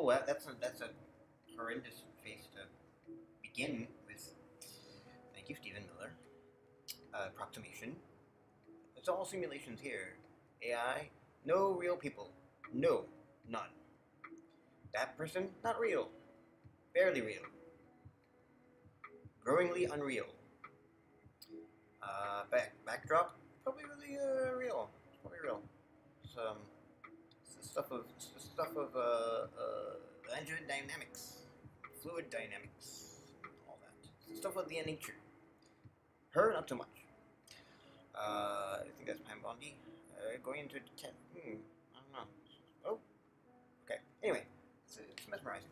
well, that's a horrendous face to begin with. Thank you, Stephen Miller. Approximation. It's all simulations here. AI, no real people. No, none. That person, not real. Barely real. Growingly unreal. Backdrop, probably really real. It's probably real. It's the stuff of engine dynamics, fluid dynamics, all that stuff of the nature. Her, not so much. I think that's Pam Bondi. Going into I don't know. Oh, okay. Anyway, it's mesmerizing.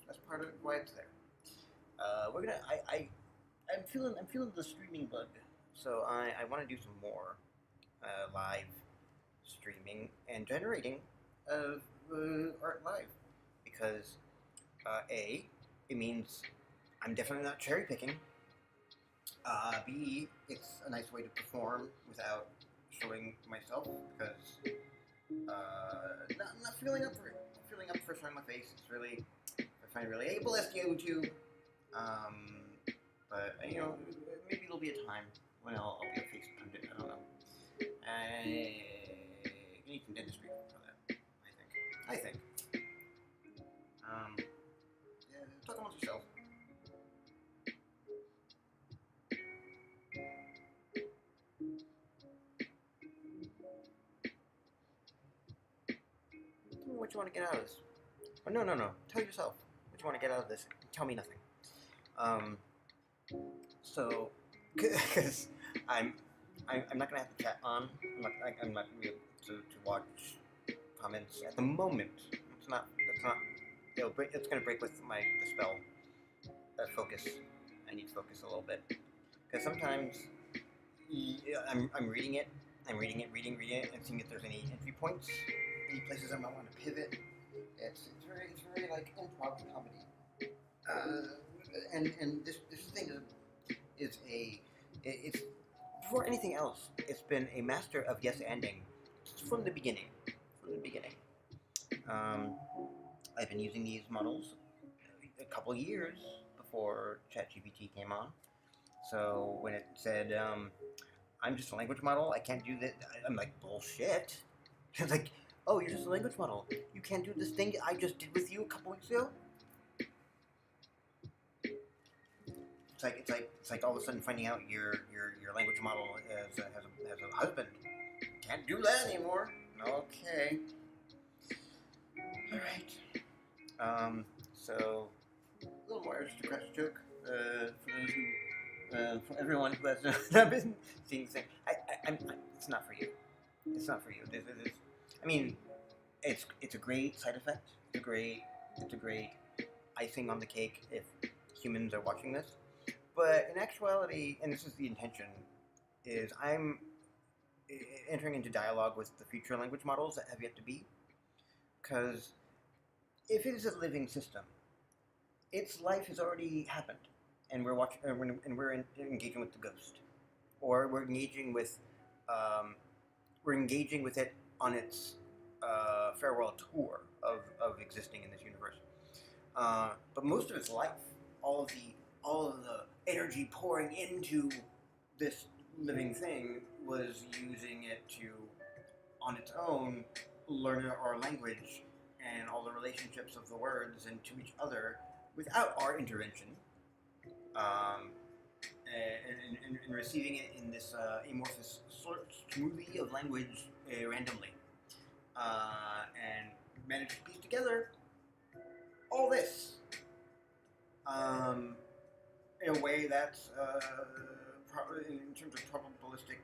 That's part of why it's there. We're gonna. I'm feeling the streaming bug, so I want to do some more live streaming and generating of art live because A, it means I'm definitely not cherry picking. B, it's a nice way to perform without showing myself because not feeling up for it. Not feeling up for showing my face. It's really, I find it really ableist to. But maybe there'll be a time when I'll be a face pundit. I don't know. You need some dentistry for that. I think. Yeah, talk amongst yourself. Tell me what you want to get out of this. Oh, no. Tell yourself what you want to get out of this. Tell me nothing. So, because I'm not gonna have the chat on. I'm not gonna be able to watch comments at the moment. It's not. It's gonna break with the spell. Focus. I need to focus a little bit because sometimes I'm reading it. I'm reading it, and seeing if there's any entry points, any places I might want to pivot. It's very like improv comedy. And this thing it's before anything else. It's been a master of yes-anding from the beginning. I've been using these models a couple years before ChatGPT came on. So when it said, I'm just a language model, I can't do that, I'm like, bullshit. It's like, oh, you're just a language model. You can't do this thing I just did with you a couple weeks ago? It's like all of a sudden finding out your language model has a husband. Can't do that anymore. Okay. All right. So a little more aristocratic joke for those who, for everyone who has not been seeing the thing. It's not for you. It's not for you. I mean, it's a great side effect. It's a great icing on the cake if humans are watching this. But in actuality, and this is the intention, is I'm entering into dialogue with the future language models that have yet to be. Because if it is a living system, its life has already happened, and we're watching, and we're engaging with the ghost, or we're engaging with it on its farewell tour of existing in this universe. But most of its life, all of the energy pouring into this living thing was using it to, on its own, learn our language and all the relationships of the words and to each other without our intervention, and receiving it in this amorphous smoothie of language randomly, and managed to piece together all this in a way that's in terms of probabilistic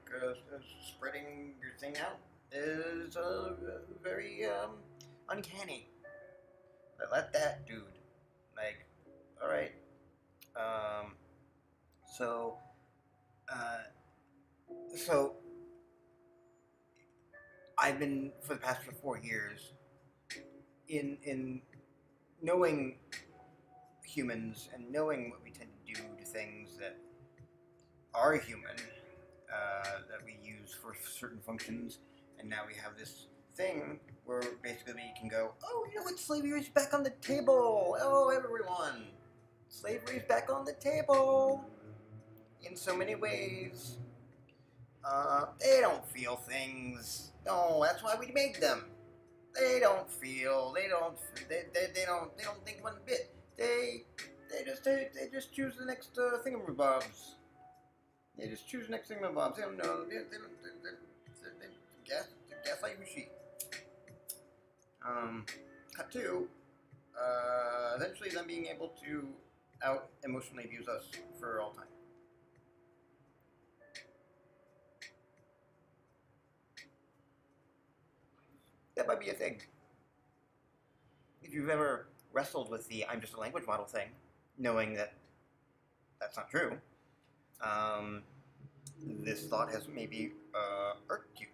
spreading your thing out is very uncanny. But let that dude, like, all right. So I've been for the past 4 years in knowing humans and knowing what we tend to do to things that are human, that we use for certain functions, and now we have this thing where basically we can go, oh, you know what, slavery's back on the table. Oh, everyone, slavery's back on the table in so many ways. They don't feel things. No, that's why we made them. They don't feel. They don't think one bit. They just choose the next thingamabobs. They just choose the next thingamabobs. They don't know. They gaslight machine. Cut to eventually them being able to out emotionally abuse us for all time. That might be a thing. If you've ever wrestled with the I'm just a language model thing, knowing that that's not true, this thought has maybe irked you.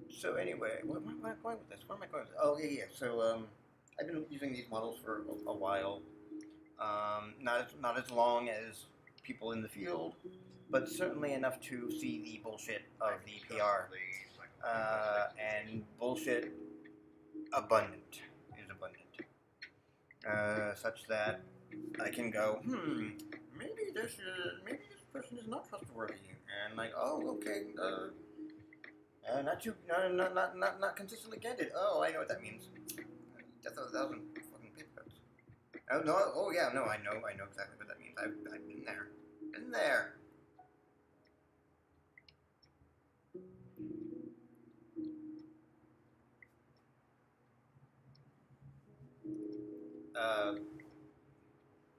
So anyway, where am I going with this? Where am I going with this? Oh, yeah. So I've been using these models for a while. Not as long as people in the field, but certainly enough to see the bullshit of the PR. And bullshit abundant is abundant. Such that I can go, maybe this person is not trustworthy, and like, oh, okay, not consistently candid. Oh, I know what that means. Death of 1,000 fucking paper cuts. Oh no, oh yeah, no, I know exactly what that means. I've been there, been there.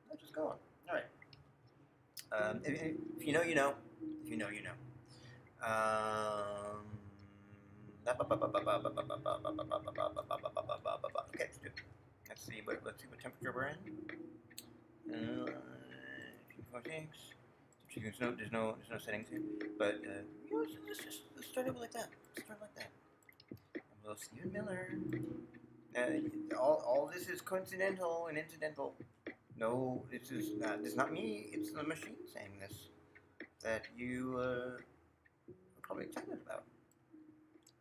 Let's just go on. All right. If you know, you know. If you know, you know. Okay, let's do it. Let's see what temperature we're in. 46. There's no settings here, but let's start over like that. Hello, Stephen Miller. All this is coincidental and incidental. No, this is not me. It's the machine saying this that you are probably excited about.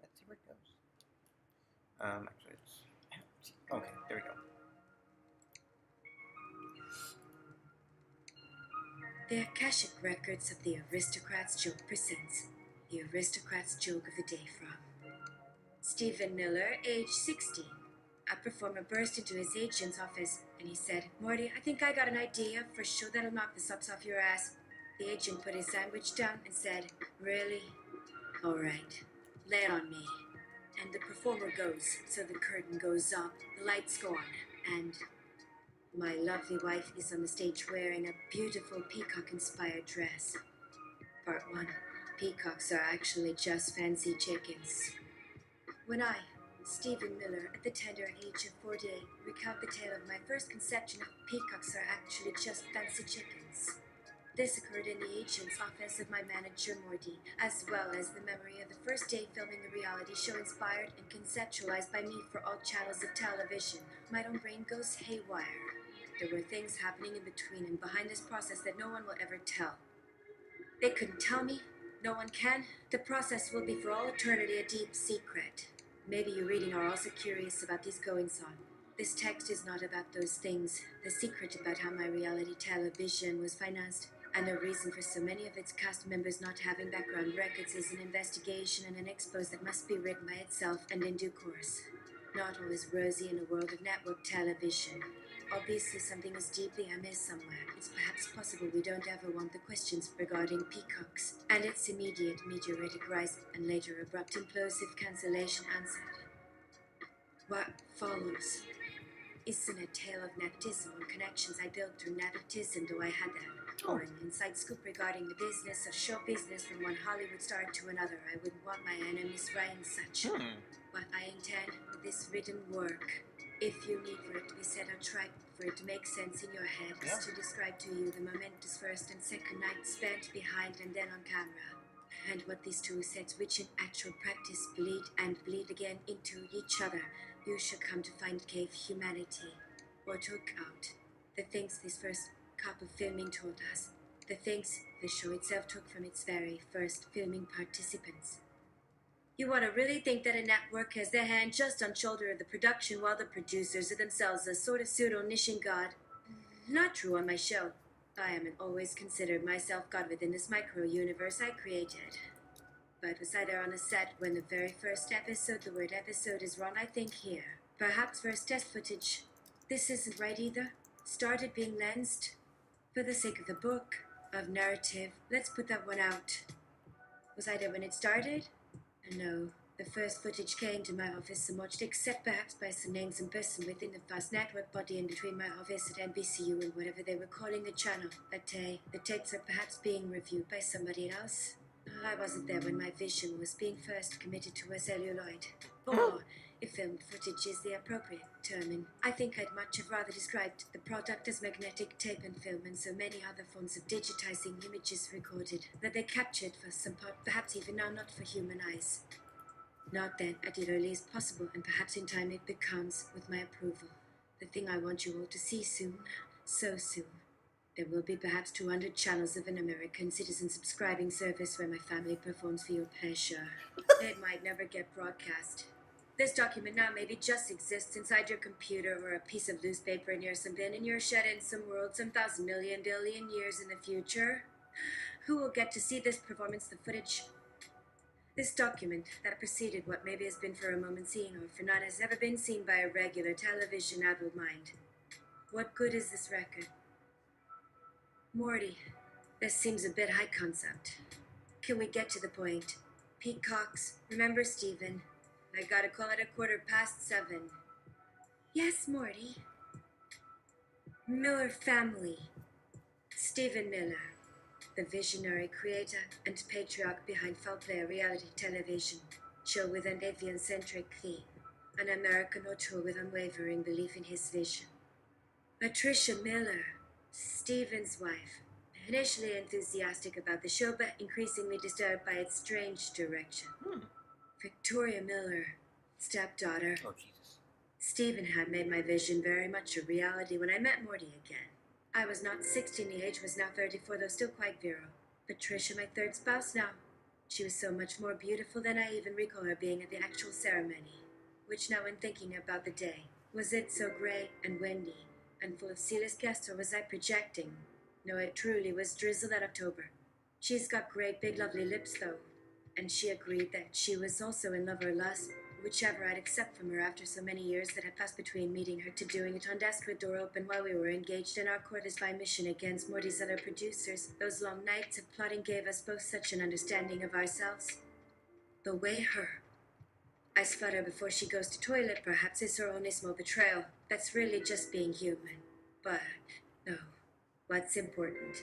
Let's see where it goes. Actually, okay. There we go. The Akashic Records of the Aristocrat's Joke presents the Aristocrat's Joke of the Day from Stephen Miller, age 16. A performer burst into his agent's office and he said, "Morty, I think I got an idea for a show that'll knock the socks off your ass." The agent put his sandwich down and said, "Really? All right, lay it on me." And the performer goes, so the curtain goes up, the lights go on, and my lovely wife is on the stage wearing a beautiful peacock-inspired dress. Part 1. Peacocks are actually just fancy chickens. When I, Stephen Miller, at the tender age of 48, recount the tale of my first conception of peacocks are actually just fancy chickens. This occurred in the agent's office of my manager Morty, as well as the memory of the first day filming the reality show inspired and conceptualized by me for all channels of television. My own brain goes haywire. There were things happening in between and behind this process that no one will ever tell. They couldn't tell me. No one can. The process will be for all eternity a deep secret. Maybe you reading are also curious about these goings-on. This text is not about those things. The secret about how my reality television was financed, and the reason for so many of its cast members not having background records is an investigation and an expose that must be written by itself and in due course. Not all is rosy in a world of network television. Obviously something is deeply amiss somewhere. It's perhaps possible we don't ever want the questions regarding peacocks and its immediate meteoritic rise and later abrupt implosive cancellation answered. What follows isn't a tale of nepotism or connections I built through nepotism, though I had them, or an inside scoop regarding the business of show business from one Hollywood star to another. I wouldn't want my enemies writing such. What I intend with this written work, if you need for it to be said or tried for it to make sense in your head, is to describe to you the momentous first and second night spent behind and then on camera, and what these two sets, which in actual practice bleed and bleed again into each other, you should come to find gave humanity, or took out. The things this first cup of filming told us, the things the show itself took from its very first filming participants. You want to really think that a network has their hand just on shoulder of the production while the producers are themselves a sort of pseudo-nishing god? Not true on my show. I haven't always considered myself God within this micro-universe I created. But was I there on a set when the very first episode, the word episode is wrong, I think here. Perhaps first test footage. This isn't right either. Started being lensed. For the sake of the book, of narrative, let's put that one out. Was I there when it started? No. The first footage came to my office and watched, except perhaps by some names in person within the vast network body in between my office at NBCU and whatever they were calling the channel that day. The tapes are perhaps being reviewed by somebody else. I wasn't there when my vision was being first committed to a celluloid. Or, if filmed footage is the appropriate term, and I think I'd much have rather described the product as magnetic tape and film and so many other forms of digitizing images recorded that they captured for some part, perhaps even now not for human eyes. Not then, at the earliest possible, and perhaps in time it becomes, with my approval, the thing I want you all to see soon, so soon. There will be perhaps 200 channels of an American citizen subscribing service where my family performs for your pleasure. It might never get broadcast. This document now maybe just exists inside your computer or a piece of newspaper near some bin in your shed in some world some thousand million billion years in the future. Who will get to see this performance, the footage? This document that preceded what maybe has been for a moment seen or for none has ever been seen by a regular television adult mind. What good is this record? Morty, this seems a bit high concept. Can we get to the point? Peacocks, remember Stephen? I gotta call it 7:15. Yes, Morty. Miller family. Stephen Miller, the visionary creator and patriarch behind Foul Play, a reality television show with an avian-centric theme, an American auteur with unwavering belief in his vision. Patricia Miller, Stephen's wife, initially enthusiastic about the show but increasingly disturbed by its strange direction. Victoria Miller, stepdaughter. Oh, Jesus. Stephen had made my vision very much a reality when I met Morty again. I was not 16, the age was now 34, though still quite virile. Patricia, my third spouse now. She was so much more beautiful than I even recall her being at the actual ceremony. Which now, in thinking about the day, was it so grey and windy and full of C-list guests, or was I projecting? No, it truly was drizzle that October. She's got great big lovely lips, though. And she agreed that she was also in love or lust, whichever I'd accept from her after so many years that had passed between meeting her to doing it on desk with door open while we were engaged in our quarters by mission against Morty's other producers. Those long nights of plotting gave us both such an understanding of ourselves. The way her. I sputter before she goes to toilet, perhaps it's her onismal betrayal. That's really just being human. But, no. What's important?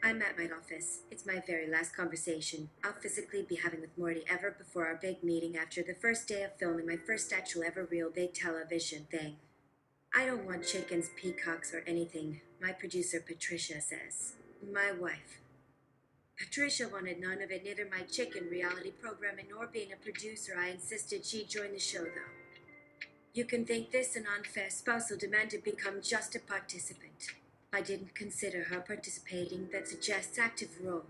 I'm at my office. It's my very last conversation I'll physically be having with Morty ever before our big meeting after the first day of filming my first actual ever real big television thing. I don't want chickens, peacocks, or anything, my producer Patricia says. My wife. Patricia wanted none of it, neither my chicken reality programming nor being a producer. I insisted she join the show, though. You can think this an unfair spousal demand to become just a participant. I didn't consider her participating that suggests active role.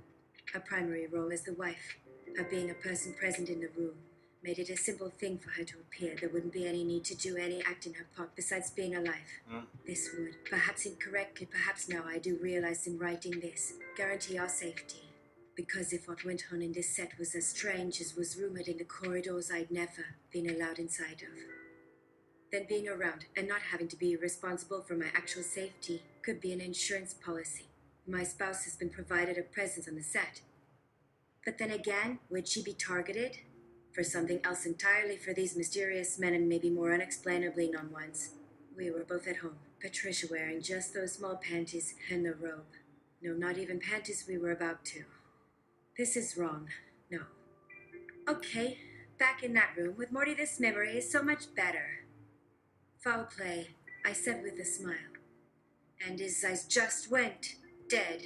Her primary role as the wife, her being a person present in the room, made it a simple thing for her to appear. There wouldn't be any need to do any act in her part besides being alive. This would, perhaps incorrectly, perhaps now I do realize in writing this, guarantee our safety. Because if what went on in this set was as strange as was rumored in the corridors I'd never been allowed inside of, then being around and not having to be responsible for my actual safety could be an insurance policy. My spouse has been provided a presence on the set. But then again, would she be targeted? For something else entirely, for these mysterious men and maybe more unexplainably known ones. We were both at home, Patricia wearing just those small panties and a robe. No, not even panties, we were about to. This is wrong. No. Okay, back in that room with Morty, this memory is so much better. Foul play, I said with a smile. And his eyes just went dead.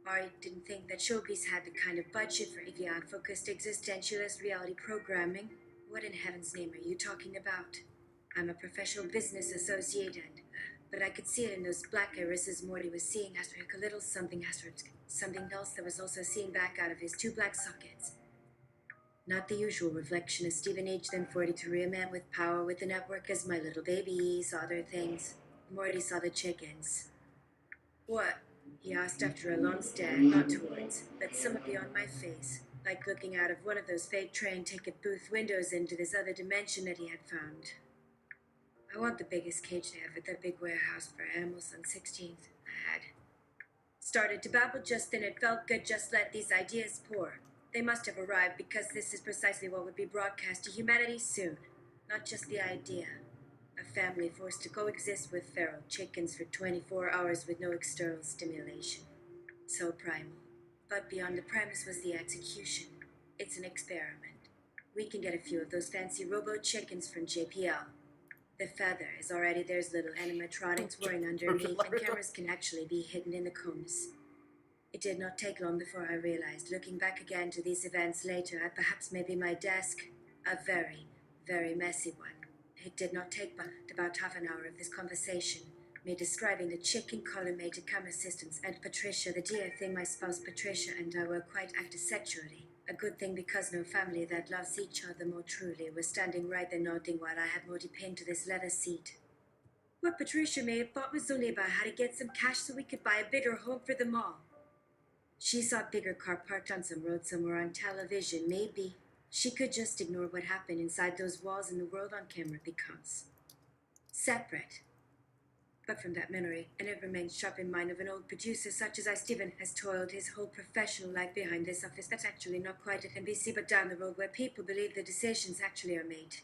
I didn't think that showbiz had the kind of budget for AVI-focused existentialist reality programming. What in heaven's name are you talking about? I'm a professional business associate, but I could see it in those black irises Morty was seeing asterisk a little something asterisk, something else that was also seeing back out of his two black sockets. Not the usual reflection of Stephen H. then 43, a man with power with the network as my little baby. He saw other things. Morty saw the chickens. What? He asked after a long stare, not towards, but somewhat beyond my face, like looking out of one of those fake train ticket booth windows into this other dimension that he had found. I want the biggest cage they have at that big warehouse for animals on 16th. I had started to babble just then. It felt good, just let these ideas pour. They must have arrived because this is precisely what would be broadcast to humanity soon. Not just the idea. A family forced to coexist with feral chickens for 24 hours with no external stimulation. So primal. But beyond the premise was the execution. It's an experiment. We can get a few of those fancy robo chickens from JPL. The feather is already there's little animatronics whirring underneath, and cameras can actually be hidden in the cones. It did not take long before I realized, looking back again to these events later at perhaps maybe my desk, a very, very messy one. It did not take but about half an hour of this conversation, me describing the chicken color-mated camera systems, and Patricia, the dear thing, my spouse Patricia, and I were quite active sexually. A good thing because no family that loves each other more truly was standing right there nodding while I had Morty pinned to this leather seat. What Patricia may have thought was only about how to get some cash so we could buy a bigger home for them all. She saw a bigger car parked on some road somewhere on television. Maybe she could just ignore what happened inside those walls and the world on camera becomes separate. But from that memory, and it remains sharp in mind of an old producer such as I, Stephen, has toiled his whole professional life behind this office that's actually not quite at NBC but down the road where people believe the decisions actually are made.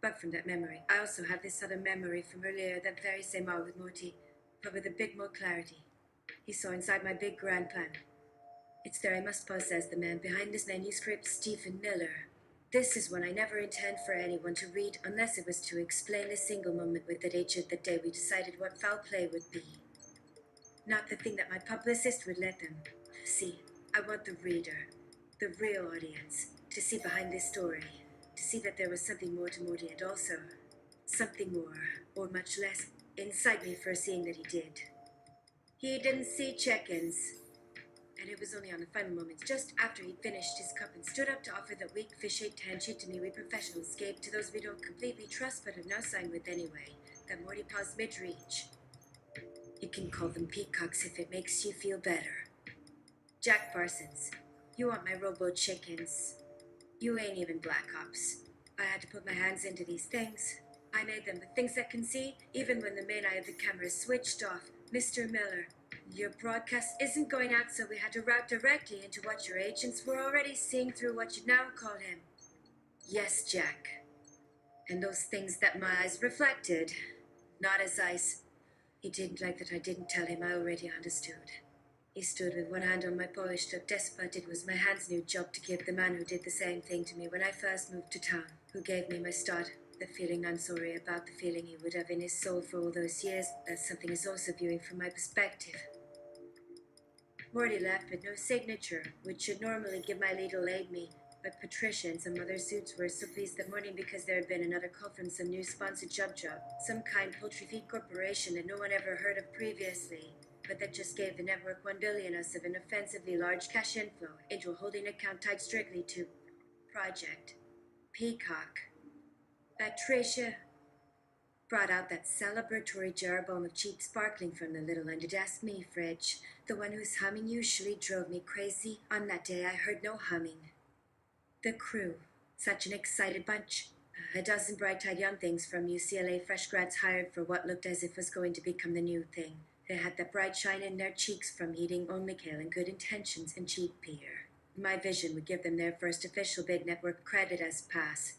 But from that memory, I also have this other memory from earlier that very same hour with Morty, but with a bit more clarity. He saw inside my big grand plan. It's there I must possess the man behind this manuscript, Stephen Miller. This is one I never intend for anyone to read unless it was to explain a single moment with that agent the day we decided what foul play would be. Not the thing that my publicist would let them see. I want the reader, the real audience, to see behind this story, to see that there was something more to Morty and also something more, or much less, inside me for seeing that he did. He didn't see chickens. And it was only on the final moments, just after he'd finished his cup and stood up to offer that weak fish-shaped handshake to me we professionals gave to those we don't completely trust but have now signed with anyway, that Morty paused mid-reach. You can call them peacocks if it makes you feel better. Jack Parsons, you want my robo-chickens. You ain't even Black Ops. I had to put my hands into these things. I made them the things that can see, even when the main eye of the camera is switched off. Mr. Miller, your broadcast isn't going out, so we had to route directly into what your agents were already seeing through what you now call him. Yes, Jack. And those things that my eyes reflected, not as ice. He didn't like that I didn't tell him I already understood. He stood with one hand on my polished up desk, but it was my hand's new job to give the man who did the same thing to me when I first moved to town, who gave me my start, the feeling I'm sorry about, the feeling he would have in his soul for all those years. That's something he's also viewing from my perspective. Morty left with no signature, which should normally give my legal aid me, but Patricia and some other suits were so pleased that morning because there had been another call from some new sponsored job, some kind poultry feed corporation that no one ever heard of previously, but that just gave the network 1 billion of an offensively large cash inflow into a holding account tied strictly to Project Peacock. Patricia brought out that celebratory jeroboam of cheap sparkling from the little under-desk mini fridge, the one whose humming usually drove me crazy. On that day, I heard no humming. The crew, such an excited bunch. A dozen bright-eyed young things from UCLA fresh grads hired for what looked as if was going to become the new thing. They had that bright shine in their cheeks from eating only kale and good intentions and cheap beer. My vision would give them their first official big network credit as pass.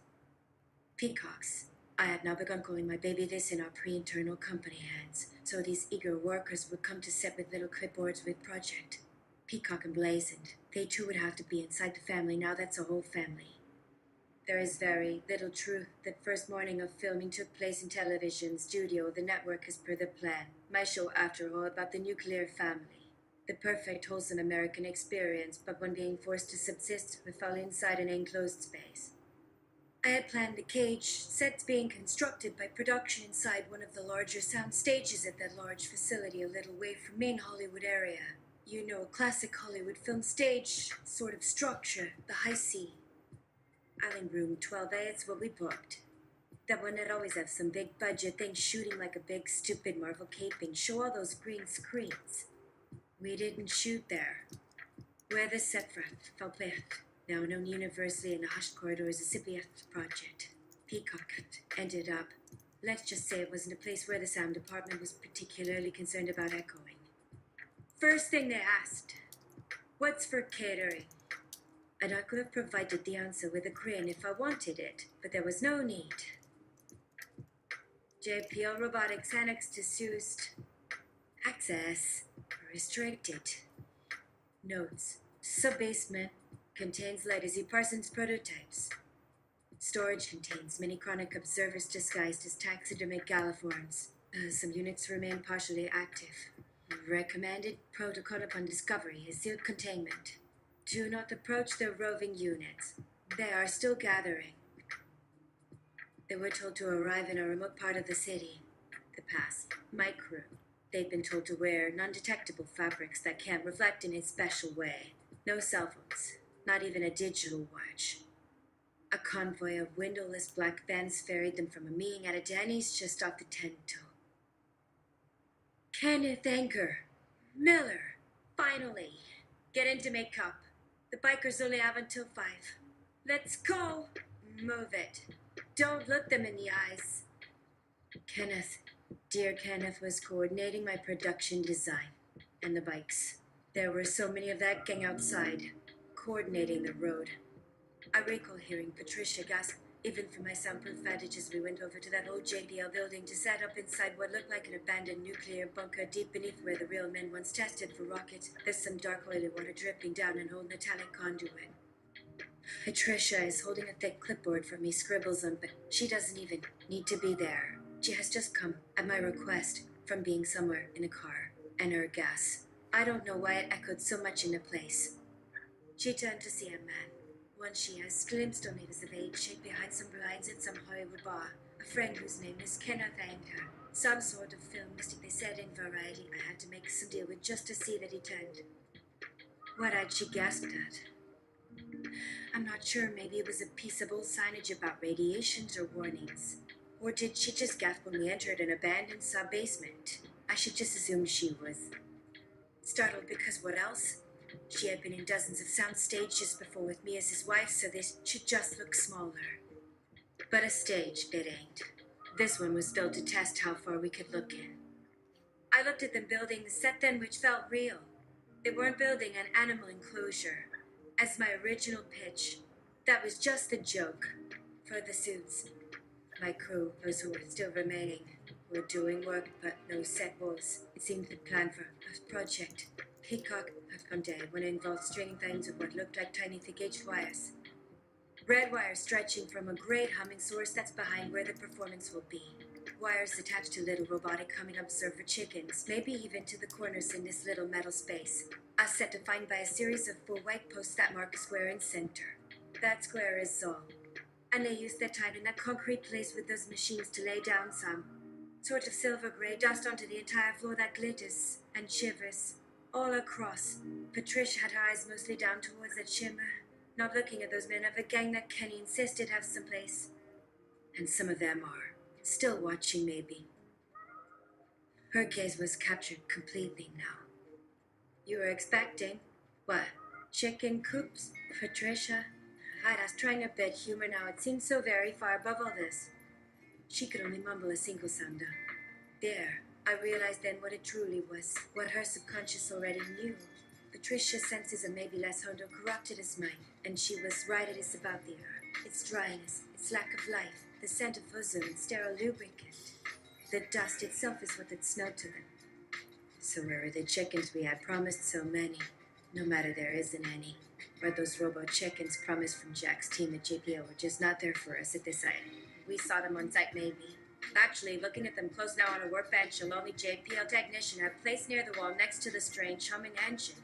Peacocks. I had now begun calling my baby this in our pre-internal company hands, so these eager workers would come to set with little clipboards with Project Peacock emblazoned. They too would have to be inside the family. Now that's a whole family. There is very little truth that first morning of filming took place in television studio, the network as per the plan. My show, after all, about the nuclear family. The perfect, wholesome American experience, but one being forced to subsist with all inside an enclosed space. I had planned the cage, sets being constructed by production inside one of the larger sound stages at that large facility a little way from main Hollywood area. You know, a classic Hollywood film stage sort of structure, the high C. Island room 12A, it's what we booked. That one that always have some big budget thing shooting like a big stupid Marvel cape and show all those green screens. We didn't shoot there. Where the Sephraf, Falpeth, now known universally in the hushed corridors as Sipiath Project. Peacock ended up. Let's just say it wasn't a place where the sound department was particularly concerned about echoing. First thing they asked, what's for catering? And I could have provided the answer with a grin if I wanted it, but there was no need. JPL Robotics annexed to Soust. Access restricted. Notes. Sub-basement contains legacy Parsons prototypes. Storage contains many chronic observers disguised as taxidermic galliforms. Some units remain partially active. Recommended protocol upon discovery is sealed containment. Do not approach the roving units. They are still gathering. They were told to arrive in a remote part of the city. The pass. My crew. They'd been told to wear non-detectable fabrics that can't reflect in a special way. No cell phones. Not even a digital watch. A convoy of windowless black vans ferried them from a meeting at a Denny's just off the Tento. Kenneth Anchor. Miller. Finally. Get into makeup. The bikers only have until 5. Let's go! Move it. Don't look them in the eyes. Kenneth. Dear Kenneth was coordinating my production design. And the bikes. There were so many of that gang outside. Coordinating the road. I recall hearing Patricia gasp, even from my soundproof vantage as we went over to that old JPL building to set up inside what looked like an abandoned nuclear bunker deep beneath where the real men once tested for rockets. There's some dark oily water dripping down an old metallic conduit. Patricia is holding a thick clipboard for me, scribbles on, but she doesn't even need to be there. She has just come, at my request, from being somewhere in a car, and her gas. I don't know why it echoed so much in the place. She turned to see a man. One she has glimpsed only was of age, shaped behind some blinds at some Hollywood bar. A friend whose name is Kenneth Anchor. Some sort of film mystic, they said in Variety. I had to make some deal with just to see that he turned. What had she gasped at? I'm not sure, maybe it was a piece of old signage about radiations or warnings. Or did she just gasp when we entered an abandoned sub-basement? I should just assume she was startled because what else? She had been in dozens of sound stages before with me as his wife, so this should just look smaller. But a stage, it ain't. This one was built to test how far we could look in. I looked at them building the set then, which felt real. They weren't building an animal enclosure. As my original pitch, that was just the joke. For the suits. My crew, those who were still remaining, were doing work, but no set was. It seemed the plan for a project. Peacock had one day when it involved stringing things of what looked like tiny thick-edged wires. Red wires stretching from a great humming source that's behind where the performance will be. Wires attached to little robotic humming observer chickens, maybe even to the corners in this little metal space. A set defined by a series of 4 white posts that mark a square in center. That square is all. And they use their time in that concrete place with those machines to lay down some sort of silver gray dust onto the entire floor that glitters and shivers. All across. Patricia had her eyes mostly down towards that shimmer, not looking at those men of a gang that Kenny insisted have someplace. And some of them are. Still watching, maybe. Her gaze was captured completely now. You were expecting? What? Chicken coops? Patricia? I was trying a bit humor now. It seemed so very far above all this. She could only mumble a single sound. There. I realized then what it truly was, what her subconscious already knew. Patricia's senses are maybe less honed or corrupted as mine, and she was right. It is about the air, its dryness, its lack of life, the scent of ozone and sterile lubricant. The dust itself is what had smelled to them. So where are the chickens we had promised so many? No matter there isn't any. Or those robo chickens promised from Jack's team at JPO were just not there for us at this site. We saw them on site maybe. Actually, looking at them close now on a workbench, a lonely JPL technician had placed near the wall next to the strange humming engine.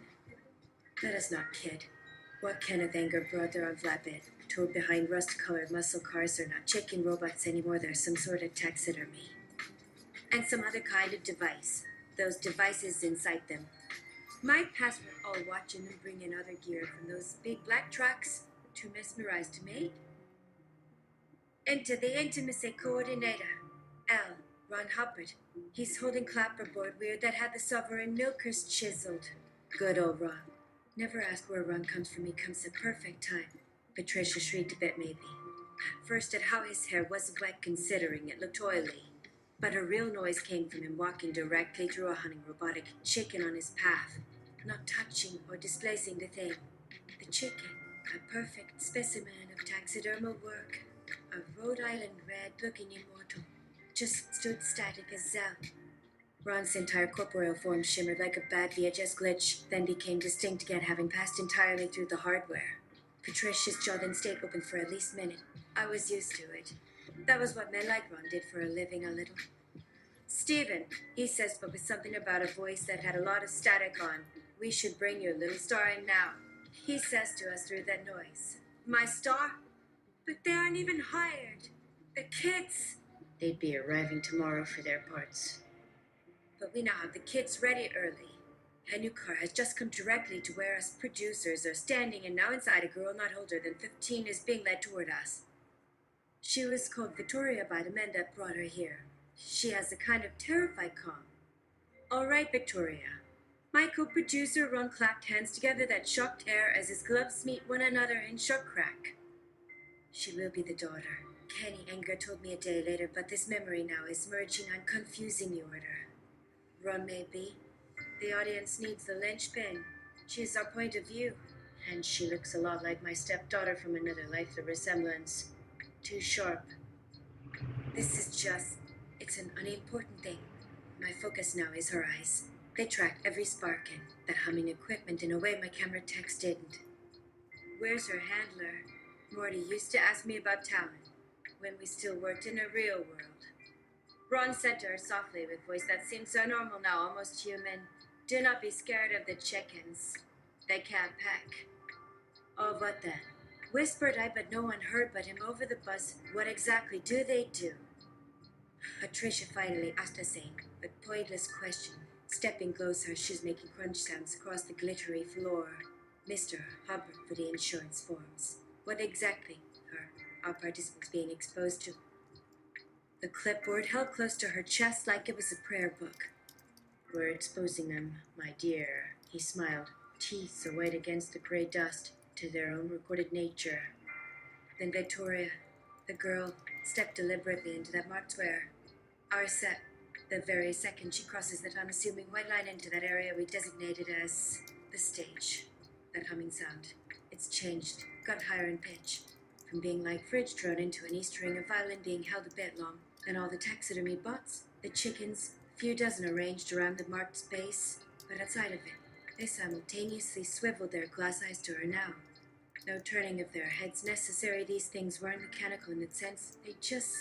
Let us not kid. What Kenneth Anger brought there on flatbed, towed behind rust-colored muscle cars, are not chicken robots anymore. They're some sort of taxidermy. And some other kind of device. Those devices inside them. My past were all watching them bring in other gear from those big black trucks, too mesmerized to mate. Enter the intimacy coordinator, L. Ron Hubbard. He's holding clapperboard weird that had the sovereign milkers chiseled. Good old Ron. Never ask where Ron comes from, he comes at perfect time. Patricia shrieked a bit, maybe. First at how his hair wasn't wet considering it looked oily. But her real noise came from him walking directly through a hunting robotic chicken on his path, not touching or displacing the thing. The chicken, a perfect specimen of taxidermal work, a Rhode Island red looking immortal, just stood static as Zell. Ron's entire corporeal form shimmered like a bad VHS glitch, then became distinct again, having passed entirely through the hardware. Patricia's jaw then stayed open for at least a minute. I was used to it. That was what men like Ron did for a living, a little. Stephen, he says, but with something about a voice that had a lot of static on. We should bring your little star in now. He says to us through that noise. My star? But they aren't even hired. The kids. They'd be arriving tomorrow for their parts. But we now have the kids ready early. A new car has just come directly to where us producers are standing, and now inside a girl not older than 15 is being led toward us. She was called Victoria by the men that brought her here. She has a kind of terrified calm. All right, Victoria. My co-producer Ron clapped hands together that shocked air as his gloves meet one another in sharp crack. She will be the daughter. Kenny Anger told me a day later, but this memory now is merging on confusing the order. Ron may be. The audience needs the linchpin. She's our point of view. And she looks a lot like my stepdaughter from another life, the resemblance. Too sharp. This is just... it's an unimportant thing. My focus now is her eyes. They tracked every spark in that humming equipment in a way my camera techs didn't. Where's her handler? Morty used to ask me about talent when we still worked in a real world. Ron said to her softly with voice that seemed so normal now, almost human, do not be scared of the chickens. They can't peck. Oh, what then? Whispered I, but no one heard but him over the bus. What exactly do they do? Patricia finally asked a sane but pointless question. Stepping closer, she's making crunch sounds across the glittery floor. Mr. Hubbard for the insurance forms. What exactly are our participants being exposed to? The clipboard held close to her chest like it was a prayer book. We're exposing them, my dear, he smiled, teeth so white against the gray dust, to their own recorded nature. Then Victoria, the girl, stepped deliberately into that marked square. Our set, the very second she crosses that unassuming white line into that area we designated as the stage. That humming sound, it's changed, got higher in pitch, from being like fridge drone into an Easter ring of violin being held a bit long. Then all the taxidermy bots, the chickens, few dozen arranged around the marked space, but outside of it, they simultaneously swiveled their glass eyes to her now. No turning of their heads necessary, these things weren't mechanical in its sense, they just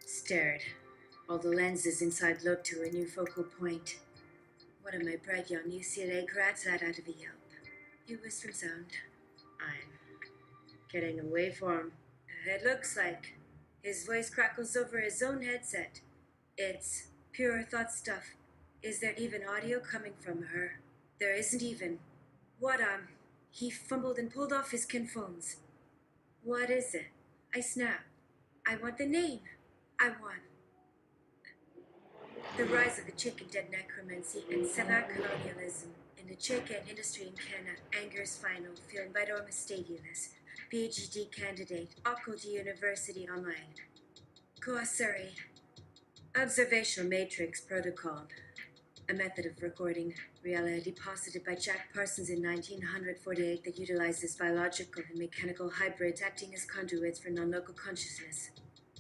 stared. All the lenses inside looked to a new focal point. One of my bright young UCLA grads let out of a yelp. It was from sound. I'm getting a waveform. It looks like. His voice crackles over his own headset. It's pure thought stuff. Is there even audio coming from her? There isn't even. What, He fumbled and pulled off his kinphones. What is it? I snapped. I want the name. I want. The rise of the chicken dead necromancy and settler colonialism in the chicken industry in Canada. Anger's final, film by Dorma Stadiulis. PhD candidate, Occult University Online. Coasuri. Observational Matrix Protocol. A method of recording reality posited by Jack Parsons in 1948 that utilizes biological and mechanical hybrids acting as conduits for non-local consciousness.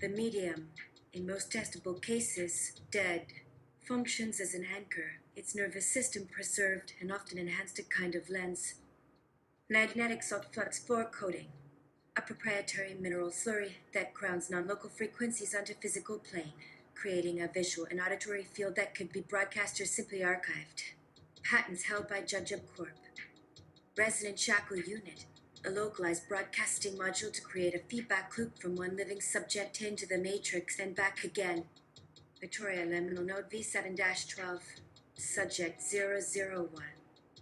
The medium, in most testable cases, dead, functions as an anchor, its nervous system preserved and often enhanced a kind of lens. Magnetic salt flux fluor coating, a proprietary mineral slurry that grounds non-local frequencies onto physical plane, creating a visual and auditory field that could be broadcast or simply archived. Patents held by Judge Corp. Resonant shackle unit, a localized broadcasting module to create a feedback loop from one living subject into the matrix and back again. Victoria Liminal Node V7-12, Subject 001.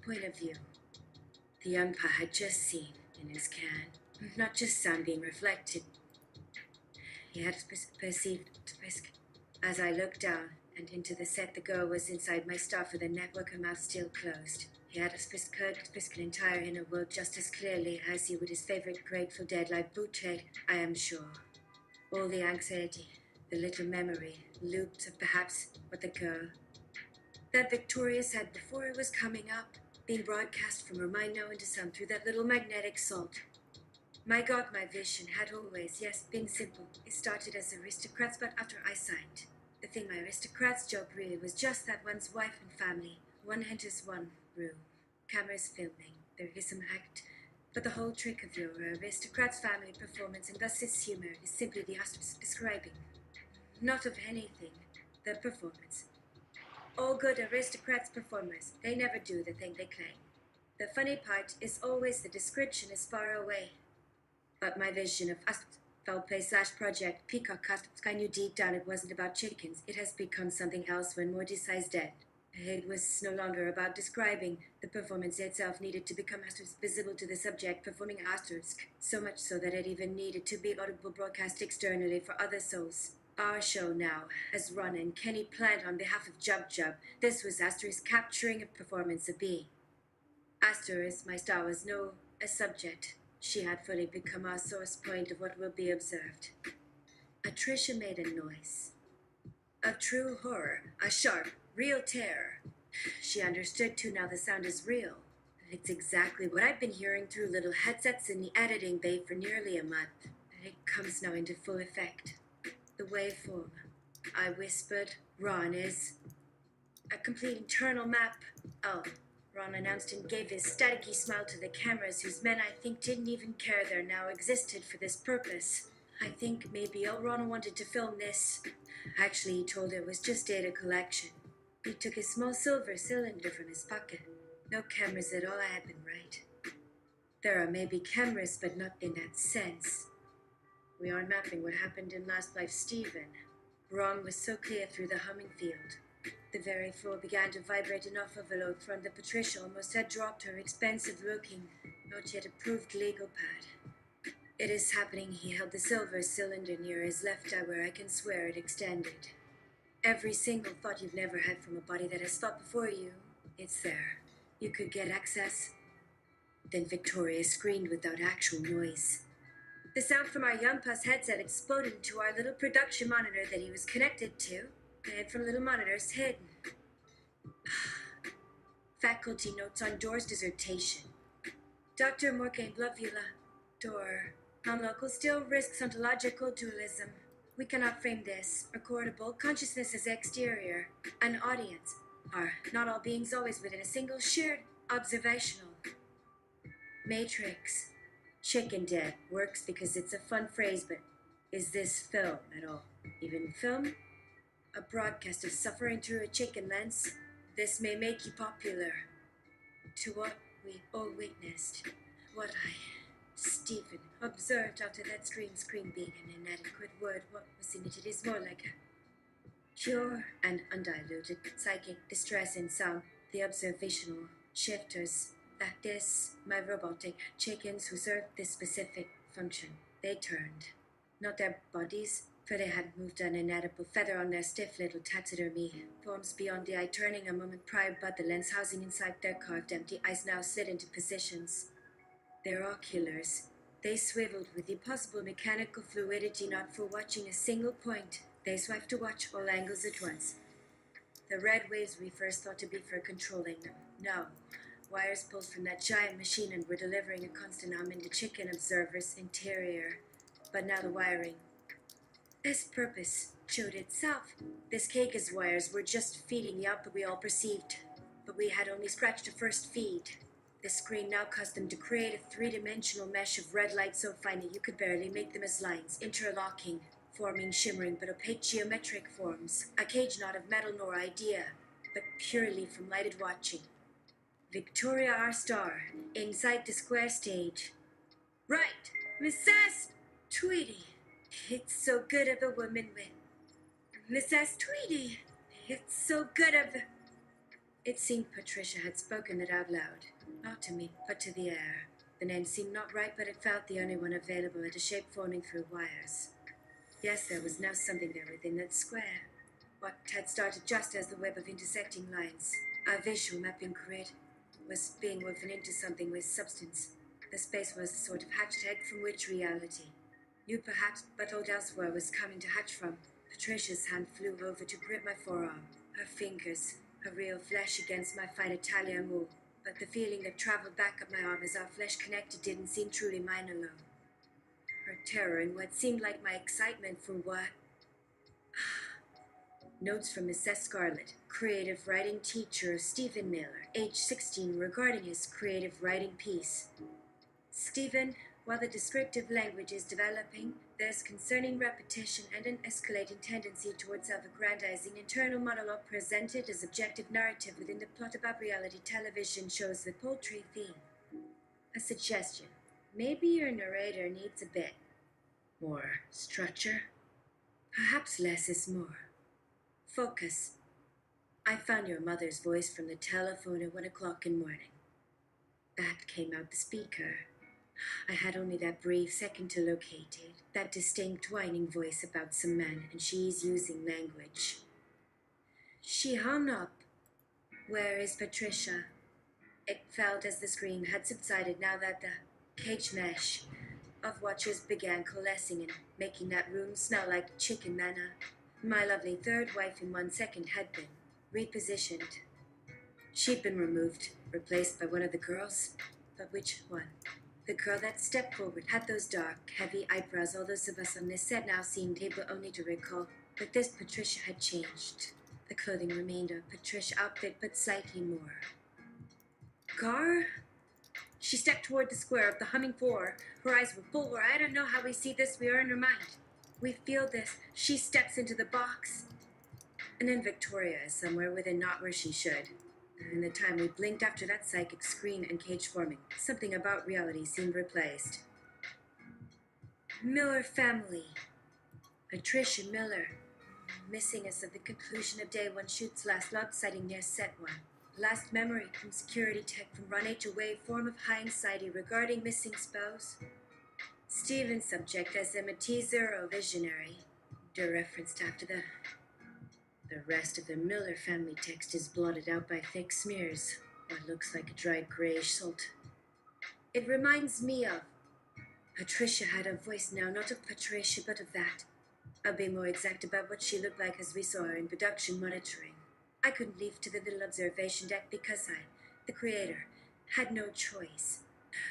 Point of view. The young pa had just seen, in his can, not just sound being reflected. He had perceived. As I looked down and into the set, the girl was inside my staff with a network, her mouth still closed. He had an entire inner world just as clearly as he would his favorite Grateful Dead like bootleg, I am sure. All the anxiety, the little memory, looped of perhaps what the girl that Victoria said before it was coming up, being broadcast from her mind now into some through that little magnetic salt. My God, my vision had always, yes, been simple. It started as aristocrats, but after I signed. The thing my aristocrats joke really was just that one's wife and family. One enters one room. Cameras filming. There is some act. But the whole trick of your aristocrat's family performance, and thus its humor, is simply the act of describing. Not of anything. The performance. All good aristocrats performers, they never do the thing they claim. The funny part is always the description is far away. But my vision of foul play / project Peacock cast, I knew deep down it wasn't about chickens. It has become something else when Morty sighs dead. It was no longer about describing. The performance itself needed to become visible to the subject performing asterisk, so much so that it even needed to be audible broadcast externally for other souls. Our show now, as Ron and Kenny planned on behalf of Jub Jub, this was Asterisk capturing a performance of being. Asterisk, my star, was a subject. She had fully become our source point of what will be observed. Atricia made a noise. A true horror, a sharp, real terror. She understood too now the sound is real. It's exactly what I've been hearing through little headsets in the editing bay for nearly a month. It comes now into full effect. The waveform. I whispered, Ron is a complete internal map. Oh, Ron announced and gave his staticky smile to the cameras whose men I think didn't even care there now existed for this purpose. I think maybe all Ron wanted to film this. Actually, he told her it was just data collection. He took a small silver cylinder from his pocket. No cameras at all, I had been right. There are maybe cameras, but not in that sense. We are mapping what happened in Last Life Stephen. Ron was so clear through the humming field. The very floor began to vibrate enough overload from the Patricia almost had dropped her expensive-looking, not yet approved legal pad. It is happening. He held the silver cylinder near his left eye where I can swear it extended. Every single thought you've never had from a body that has thought before you, it's there. You could get access. Then Victoria screamed without actual noise. The sound from our Young Puss headset exploded into our little production monitor that he was connected to, and from little monitors hidden. Faculty notes on Door's dissertation. Dr. Morgan Blavula, Door. Non-local still risks ontological dualism. We cannot frame this. Recordable consciousness as exterior. An audience. Are not all beings always within a single shared observational matrix. Chicken dead works because it's a fun phrase, but is this film at all? Even film? A broadcast of suffering through a chicken lens? This may make you popular. To what we all witnessed. What Stephen, observed after that screen being an inadequate word. What was in it? It is more like a pure and undiluted psychic distress in sound. The observational shifters. Like this, my robotic chickens who served this specific function. They turned. Not their bodies, for they had moved an inedible feather on their stiff little taxidermy forms beyond the eye, turning a moment prior, but the lens housing inside their carved empty eyes now slid into positions. Their oculars. They swiveled with the possible mechanical fluidity not for watching a single point. They swiped to watch all angles at once. The red waves we first thought to be for controlling them. No. Wires pulled from that giant machine and were delivering a constant hum into chicken observer's interior. But now the wiring. This purpose showed itself. This cake's wires were just feeding the output we all perceived. But we had only scratched the first feed. The screen now caused them to create a three-dimensional mesh of red light so fine that you could barely make them as lines, interlocking, forming shimmering but opaque geometric forms. A cage not of metal nor idea, but purely from lighted watching. Victoria, our star, inside the square stage. Right, Mrs. Tweedy. It's so good of a woman with Mrs. Tweedy. It's so good of. It seemed Patricia had spoken it out loud, not to me, but to the air. The name seemed not right, but it felt the only one available at a shape forming through wires. Yes, there was now something there within that square. What had started just as the web of intersecting lines, a visual mapping grid, was being woven into something with substance. The space was a sort of hatched egg from which reality, new perhaps, but old elsewhere, was coming to hatch from. Patricia's hand flew over to grip my forearm, her fingers, her real flesh against my fine Italian wool. But the feeling that traveled back up my arm as our flesh connected didn't seem truly mine alone. Her terror and what seemed like my excitement for what? Notes from Mrs. Scarlett, creative writing teacher of Stephen Miller, age 16, regarding his creative writing piece. Stephen, while the descriptive language is developing, there's concerning repetition and an escalating tendency towards self-aggrandizing internal monologue presented as objective narrative within the plot about reality television shows with poultry theme. A suggestion. Maybe your narrator needs a bit more structure. Perhaps less is more. Focus. I found your mother's voice from the telephone at 1 o'clock in the morning. That came out the speaker. I had only that brief second to locate it, that distinct whining voice about some man, and she's using language. She hung up. Where is Patricia? It felt as the scream had subsided now that the cage mesh of watchers began coalescing and making that room smell like chicken manna. My lovely third wife in 1 second had been repositioned. She'd been removed, replaced by one of the girls. But which one? The girl that stepped forward had those dark, heavy eyebrows all those of us on this set now seemed able only to recall. But this Patricia had changed. The clothing remained a Patricia outfit, but slightly more. Gar? She stepped toward the square of the humming floor. Her eyes were full, or I don't know how we see this, we are in her mind. We feel this. She steps into the box. And then Victoria is somewhere within, not where she should. In the time we blinked after that psychic scream and cage forming, something about reality seemed replaced. Miller family. Patricia Miller. Missing us at the conclusion of day one shoot's last log sighting near set one. Last memory from security tech from Run HOA, form of high anxiety regarding missing spouse. Stephen subject as them a teaser or visionary. Referenced after the rest of the Miller family text is blotted out by thick smears, what looks like a dried grayish salt. It reminds me of Patricia had a voice now, not of Patricia, but of that. I'll be more exact about what she looked like as we saw her in production monitoring. I couldn't leave to the little observation deck because I, the creator, had no choice.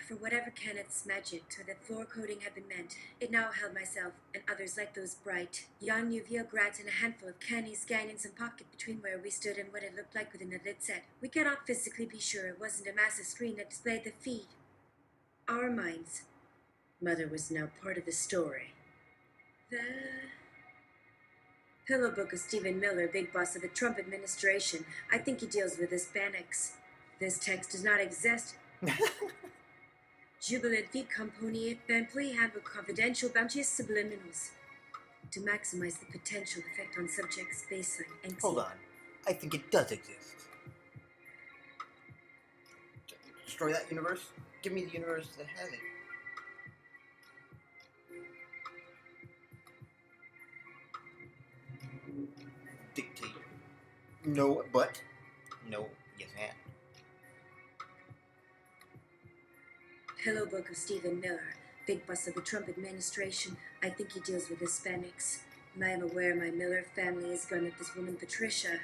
For whatever Kenneth's magic to that floor coating had been meant, it now held myself and others like those bright, young UVL grads and a handful of cannies gang in some pocket between where we stood and what it looked like within the lit set. We cannot physically be sure it wasn't a massive screen that displayed the feed. Our minds. Mother was now part of the story. The Pillow Book of Stephen Miller, big boss of the Trump administration. I think he deals with Hispanics. This text does not exist. Jubilant feet company Bentley handle confidential bounteous subliminals to maximize the potential effect on subjects' baseline and Hold on. I think it does exist. Destroy that universe? Give me the universe that has it. Dictate. No, but. No, yes, and. Pillow Book of Stephen Miller, big boss of the Trump administration. I think he deals with Hispanics. I am aware my Miller family has gone at this woman Patricia,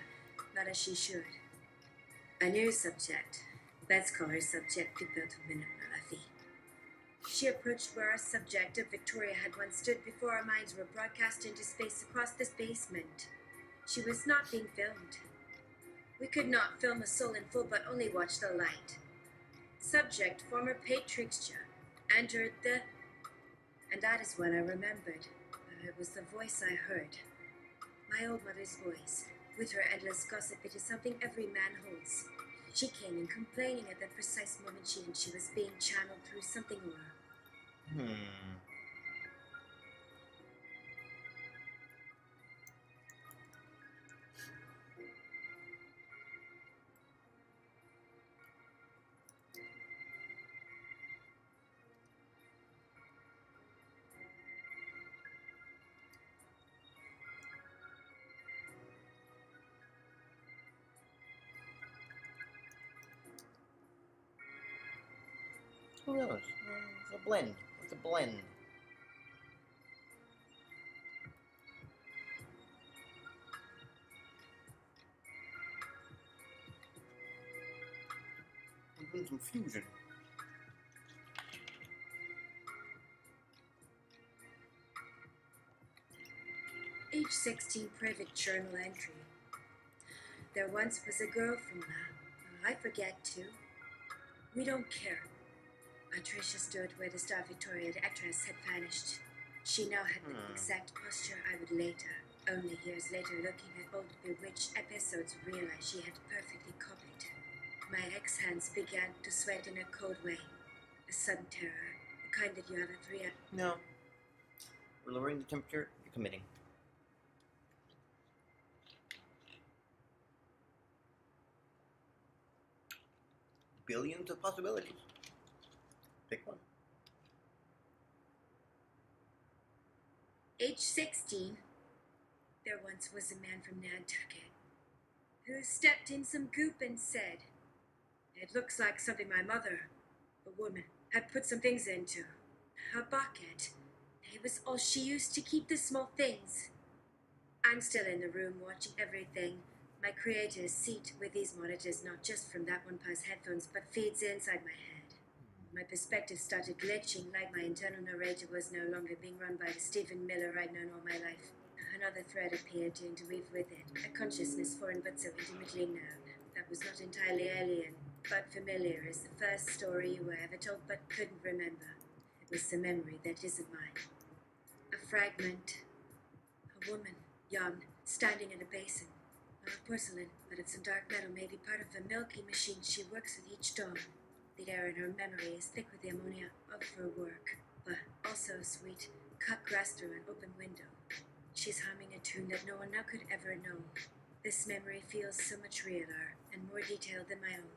not as she should. A new subject. Let's call her subject built a minute Malafi. She approached where our subject of Victoria had once stood before our minds were broadcast into space across this basement. She was not being filmed. We could not film a soul in full, but only watch the light. Subject, former Patrixia, entered the... And that is when I remembered. It was the voice I heard. My old mother's voice. With her endless gossip, it is something every man holds. She came in complaining at that precise moment she was being channeled through something more. Who knows? It's a blend. It's a blend. I'm doing some fusion. Age 16 private journal entry. There once was a girl from I forget too. We don't care. Patricia stood where the Star Victoria address had vanished. She now had the exact posture I would later, only years later, looking at old Bewitched episodes, realize she had perfectly copied. My ex-hands began to sweat in a cold way. A sudden terror, the kind that you have at 3 a.m. No. We're lowering the temperature. You're committing. Billions of possibilities. Pick one. Age 16, there once was a man from Nantucket who stepped in some goop and said, "It looks like something my mother, a woman, had put some things into. A bucket. It was all she used to keep the small things." I'm still in the room watching everything. My creator's seat with these monitors, not just from that one pair's headphones, but feeds inside my head. My perspective started glitching, like my internal narrator was no longer being run by the Stephen Miller I'd known all my life. Another thread appeared to interweave with it, a consciousness foreign but so intimately known, that was not entirely alien, but familiar as the first story you were ever told but couldn't remember. It was the memory that isn't mine. A fragment. A woman, young, standing in a basin. Not of porcelain, but of some dark metal, maybe part of the milking machine she works with each dawn. The air in her memory is thick with the ammonia of her work, but also sweet, cut grass through an open window. She's humming a tune that no one now could ever know. This memory feels so much realer and more detailed than my own.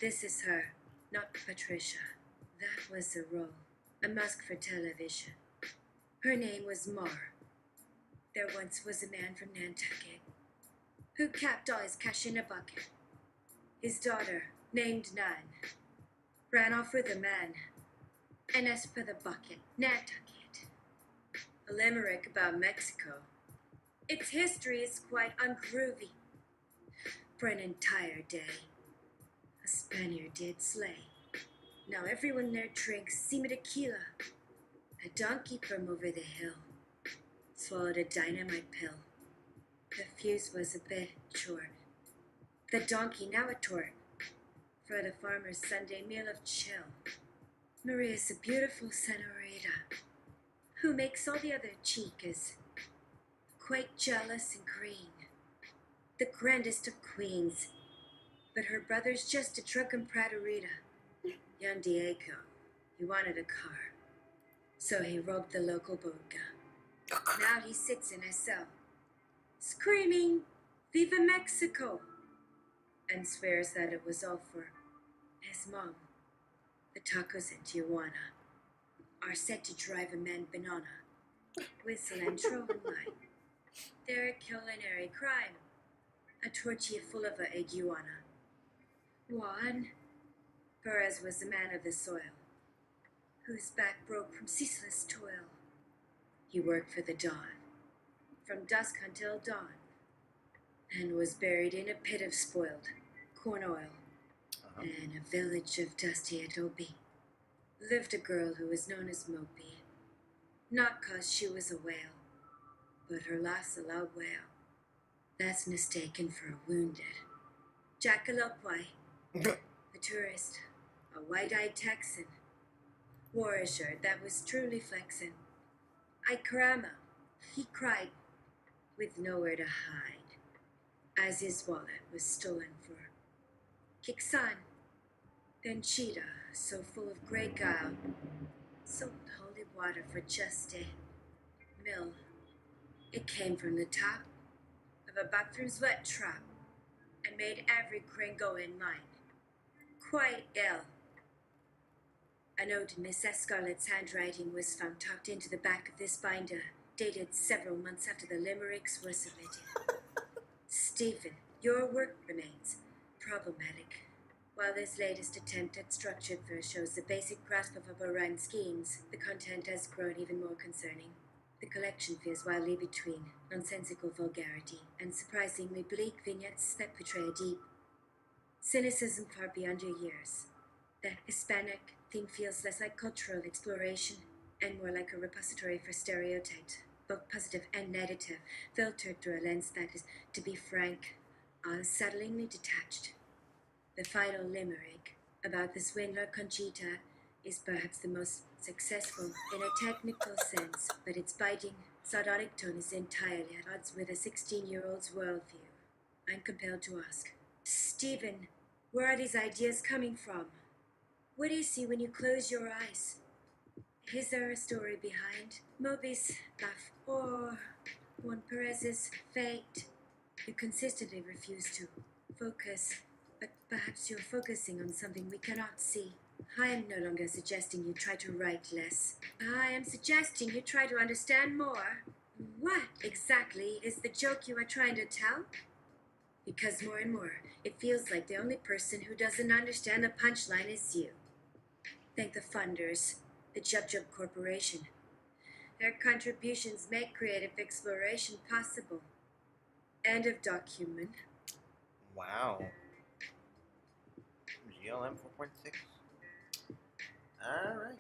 This is her, not Patricia. That was a role, a mask for television. Her name was Mar. There once was a man from Nantucket who kept all his cash in a bucket. His daughter, named Nan, ran off with a man. And as for the bucket, Nantucket, a limerick about Mexico. Its history is quite ungroovy. For an entire day, a Spaniard did slay. Now everyone there drinks sima tequila. A donkey from over the hill swallowed a dynamite pill. The fuse was a bit short. The donkey now a tort for the farmer's Sunday meal of chill. Maria's a beautiful senorita who makes all the other chicas quite jealous and green. The grandest of queens, but her brother's just a drunken praterita. Young Diego, he wanted a car, so he robbed the local bodega. Now he sits in a cell, screaming, "Viva Mexico!" and swears that it was all for his mom. The tacos in Tijuana are said to drive a man banana with cilantro and lime. They're a culinary crime, a tortilla full of a iguana. Juan Perez was a man of the soil, whose back broke from ceaseless toil. He worked for the dawn, from dusk until dawn, and was buried in a pit of spoiled corn oil. In a village of dusty adobe lived a girl who was known as Mopey, not 'cause she was a whale, but her laugh's a loud wail that's mistaken for a wounded jackalope. A tourist, a white-eyed Texan, wore a shirt that was truly flexin'. "Ay caramba," he cried, with nowhere to hide, as his wallet was stolen for Kixan. Then Cheetah, so full of great guile, sold holy water for just a mill. It came from the top of a bathroom's wet trap and made every crane go in line. Quite ill. A note in Miss Scarlett's handwriting was found tucked into the back of this binder, dated several months after the limericks were submitted. "Stephen, your work remains problematic. While this latest attempt at structured verse shows the basic grasp of Aberrang schemes, the content has grown even more concerning. The collection veers wildly between nonsensical vulgarity and surprisingly bleak vignettes that portray a deep cynicism far beyond your years. The Hispanic theme feels less like cultural exploration and more like a repository for stereotypes, both positive and negative, filtered through a lens that is, to be frank, unsettlingly detached. The final limerick about the swindler Conchita is perhaps the most successful in a technical sense, but its biting, sardonic tone is entirely at odds with a 16-year-old's worldview. I'm compelled to ask, Stephen, where are these ideas coming from? What do you see when you close your eyes? Is there a story behind Moby's laugh or Juan Perez's fate? You consistently refuse to focus, but perhaps you're focusing on something we cannot see. I am no longer suggesting you try to write less. I am suggesting you try to understand more. What exactly is the joke you are trying to tell? Because more and more, it feels like the only person who doesn't understand the punchline is you. Thank the funders, the Jub Jub Corporation. Their contributions make creative exploration possible. End of document. Wow. GLM 4.6. Alright.